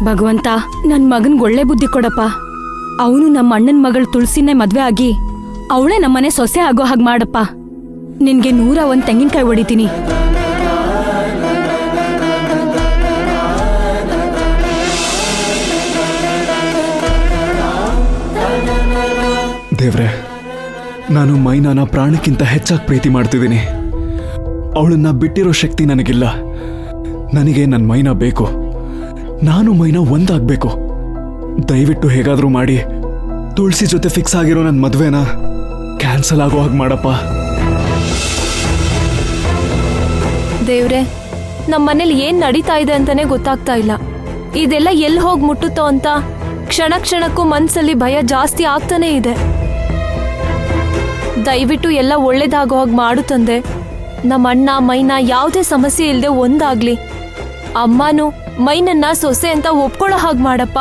ಭಗವಂತ, ನನ್ ಮಗನ್ಗೆ ಒಳ್ಳೆ ಬುದ್ಧಿ ಕೊಡಪ್ಪ. ಅವನು ನಮ್ಮ ಅಣ್ಣನ ಮಗಳು ತುಳಸಿನೇ ಮದ್ವೆ ಆಗಿ ಅವಳೇ ನಮ್ಮನೆ ಸೊಸೆ ಆಗೋ ಹಾಗೆ ಮಾಡಪ್ಪ. ನಿನ್ಗೆ 101 ತೆಂಗಿನಕಾಯಿ ಹೊಡಿತೀನಿ. ದೇವ್ರೆ, ನಾನು ಮೈನಾನ ಪ್ರಾಣಕ್ಕಿಂತ ಹೆಚ್ಚಾಗಿ ಪ್ರೀತಿ ಮಾಡ್ತಿದ್ದೀನಿ. ಅವಳನ್ನ ಬಿಟ್ಟಿರೋ ಶಕ್ತಿ ನನಗಿಲ್ಲ. ನನಗೆ ನನ್ನ ಮೈನಾ ಬೇಕು. ನಾನು ಮೈನಾ ಒಂದಾಗಬೇಕು. ದಯವಿಟ್ಟು ಹೇಗಾದರೂ ಮಾಡಿ ತುಳಸಿ ಜೊತೆ ಫಿಕ್ಸ್ ಆಗಿರೋ ನನ್ನ ಮದುವೆನ ಕ್ಯಾನ್ಸಲ್ ಆಗೋ ಹಾಗೆ ಮಾಡಪ್ಪ. ದೇವ್ರೆ, ನಮ್ಮ ಮನೇಲಿ ಏನ್ ನಡೀತಾ ಇದೆ ಅಂತಾನೆ ಗೊತ್ತಾಗ್ತಾ ಇಲ್ಲ. ಇದೆಲ್ಲ ಎಲ್ಲಿ ಹೋಗಿ ಮುಟ್ಟುತ್ತೋ ಅಂತ ಕ್ಷಣ ಕ್ಷಣಕ್ಕೂ ಮನ್ಸಲ್ಲಿ ಭಯ ಜಾಸ್ತಿ ಆಗ್ತಾನೆ ಇದೆ. ದಯವಿಟ್ಟು ಎಲ್ಲ ಒಳ್ಳೇದಾಗೋ ಹಾಗೆ ಮಾಡು ತಂದೆ. ನಮ್ಮ ಅಣ್ಣ ಮೈನಾ ಯಾವುದೇ ಸಮಸ್ಯೆ ಇಲ್ಲದೆ ಒಂದಾಗ್ಲಿ. ಅಮ್ಮನೂ ಮೈನನ್ನ ಸೊಸೆ ಅಂತ ಒಪ್ಕೊಳ್ಳೋ ಹಾಗೆ ಮಾಡಪ್ಪ.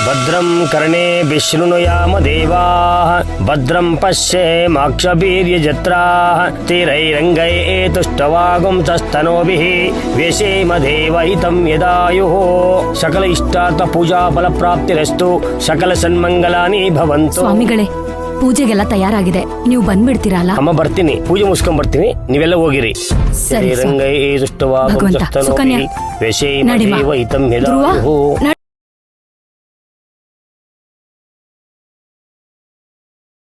ಭದ್ರಂ ಕರ್ಣೇ ವಿಷ್ಣುನುಯಾಮ ದೇವಾಃ ಭದ್ರಂ ಪಶ್ಯೇಮಾಕ್ಷಭೀರ್ಯಜತ್ರಾಃ ಸ್ಥಿರೈರಂಗೈ ತುಷ್ಟವಾಗುಂಸಸ್ತನೋಭಿಃ ವ್ಯಸೇಮ ದೇವಹಿತಂ ಯದಾಯುಃ. ಸಕಲ ಇಷ್ಟಾರ್ಥ ಪೂಜಾ ಫಲ ಪ್ರಾಪ್ತಿರಸ್ತು. ಸಕಲ ಸನ್ಮಂಗಲಾನಿ ಭವಂತು. ಸ್ವಾಮಿಗಳೇ, ಪೂಜೆಗೆಲ್ಲ ತಯಾರಾಗಿದೆ, ನೀವು ಬಂದ್ಬಿಡ್ತೀರಲ್ಲ? ಅಮ್ಮ ಬರ್ತೀನಿ, ಪೂಜೆ ಮುಗಿಸ್ಕೊಂಡ್ ಬರ್ತೀನಿ, ನೀವೆಲ್ಲ ಹೋಗಿರಿ. ಸರಿ, ರಂಗೈ ತುಷ್ಟವಾಗುಂಸಸ್ತನೋಭಿಃ ವ್ಯಸೇಮ ದೇವಹಿತಂ ಯದಾಯುಃ.